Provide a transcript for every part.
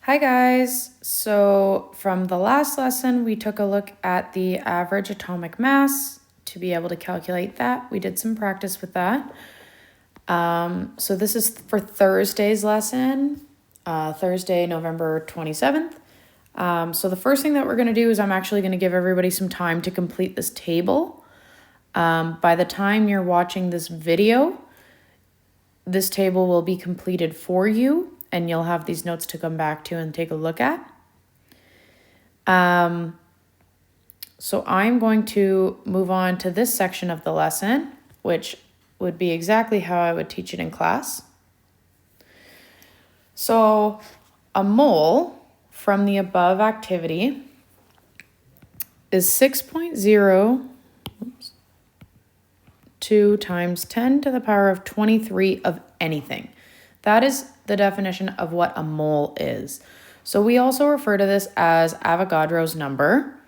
Hi guys! So from the last lesson, we took a look at the average atomic mass to be able to calculate that. We did some practice with that. So this is for Thursday's lesson, Thursday, November 27th. So the first thing that we're going to do is I'm actually going to give everybody some time to complete this table. By the time you're watching this video, this table will be completed for you, and you'll have these notes to come back to and take a look at. So I'm going to move on to this section of the lesson, which would be exactly how I would teach it in class. So a mole from the above activity is 6.02 times 10 to the power of 23 of anything. That is the definition of what a mole is. So we also refer to this as Avogadro's number.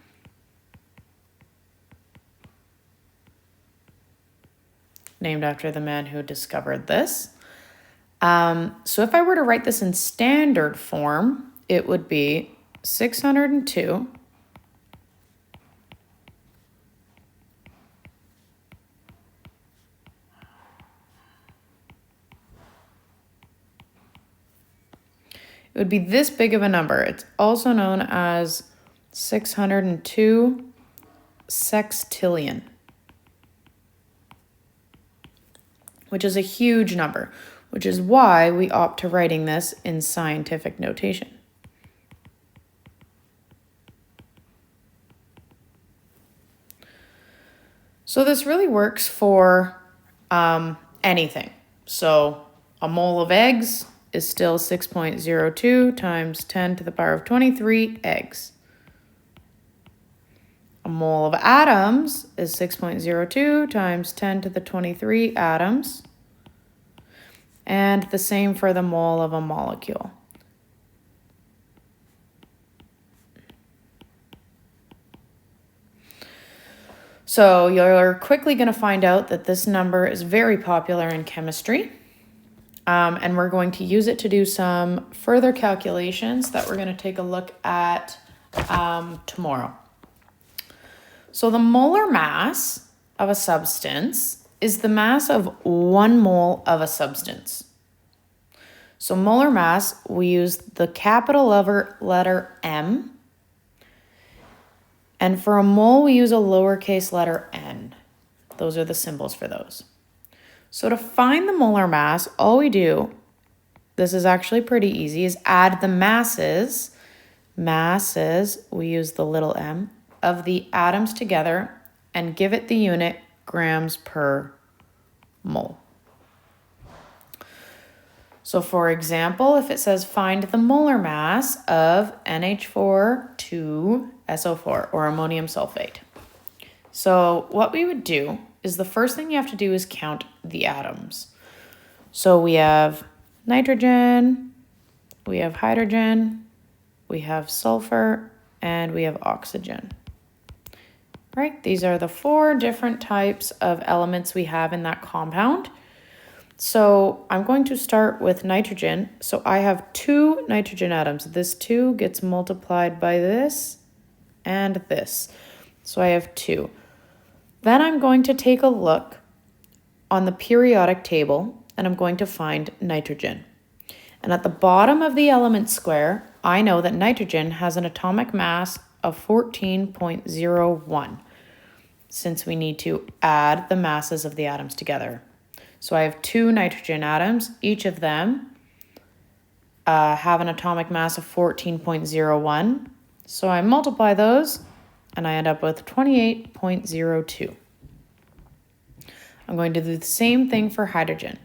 Named after the man who discovered this. So if I were to write this in standard form, it would be 602 It would be this big of a number. It's also known as 602 sextillion, which is a huge number, which is why we opt to writing this in scientific notation. So this really works for anything. So a mole of eggs is still 6.02 times 10 to the power of 23 eggs. A mole of atoms is 6.02 times 10 to the 23 atoms. And the same for the mole of a molecule. So you're quickly going to find out that this number is very popular in chemistry. And we're going to use it to do some further calculations that we're going to take a look at tomorrow. So the molar mass of a substance is the mass of 1 mole of a substance. So molar mass, we use the capital letter M. And for a mole, we use a lowercase letter n. Those are the symbols for those. So to find the molar mass, all we do, this is actually pretty easy, is add the masses, we use the little m, of the atoms together and give it the unit grams per mole. So for example, if it says find the molar mass of NH4-2SO4 or ammonium sulfate. So what we would do is the first thing you have to do is count the atoms. So we have nitrogen, we have hydrogen, we have sulfur, and we have oxygen. Right? These are the 4 different types of elements we have in that compound. So I'm going to start with nitrogen. So I have 2 nitrogen atoms. This 2 gets multiplied by this and this. So I have 2. Then I'm going to take a look on the periodic table and I'm going to find nitrogen. And at the bottom of the element square, I know that nitrogen has an atomic mass of 14.01 since we need to add the masses of the atoms together. So I have 2 nitrogen atoms. Each of them have an atomic mass of 14.01. So I multiply those and I end up with 28.02. I'm going to do the same thing for hydrogen.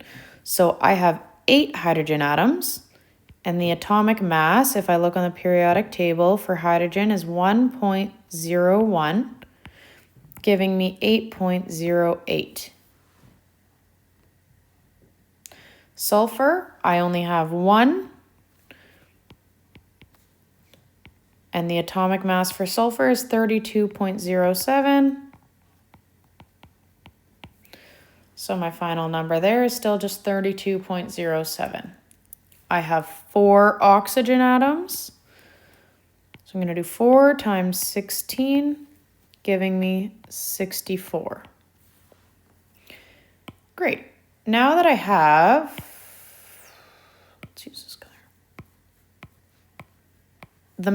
So I have 8 hydrogen atoms, and the atomic mass, if I look on the periodic table for hydrogen, is 1.01, giving me 8.08. Sulfur, I only have 1. And the atomic mass for sulfur is 32.07. So my final number there is still just 32.07. I have 4 oxygen atoms. So I'm going to do 4 times 16, giving me 64. Great. Now that I have, let's use this color, the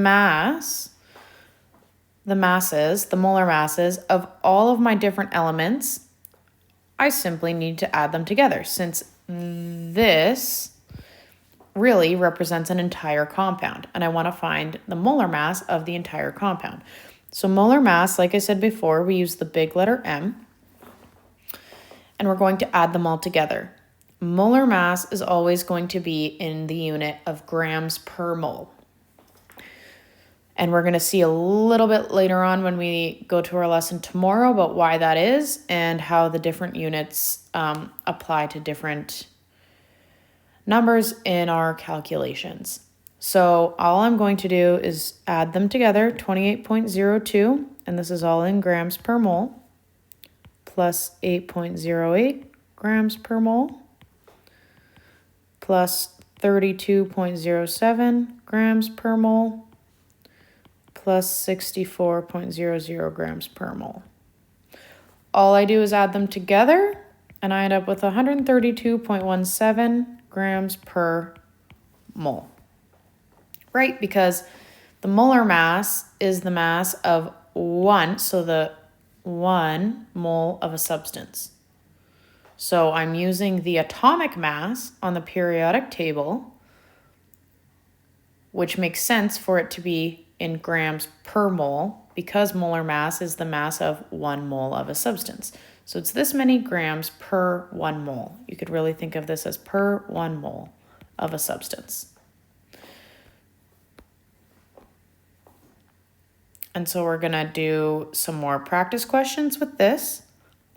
molar masses of all of my different elements, I simply need to add them together, since this really represents an entire compound, and I want to find the molar mass of the entire compound. So molar mass, like I said before, we use the big letter M, and we're going to add them all together. Molar mass is always going to be in the unit of grams per mole. And we're going to see a little bit later on when we go to our lesson tomorrow about why that is and how the different units apply to different numbers in our calculations. So all I'm going to do is add them together, 28.02, and this is all in grams per mole, plus 8.08 grams per mole, plus 32.07 grams per mole, plus 64.00 grams per mole. All I do is add them together, and I end up with 132.17 grams per mole. Right, because the molar mass is the mass of 1, so the 1 mole of a substance. So I'm using the atomic mass on the periodic table, which makes sense for it to be in grams per mole, because molar mass is the mass of 1 mole of a substance. So it's this many grams per 1 mole. You could really think of this as per 1 mole of a substance. And so we're going to do some more practice questions with this.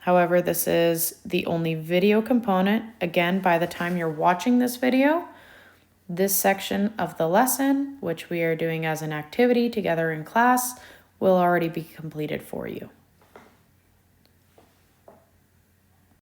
However, this is the only video component. Again, by the time you're watching this video, this section of the lesson, which we are doing as an activity together in class, will already be completed for you.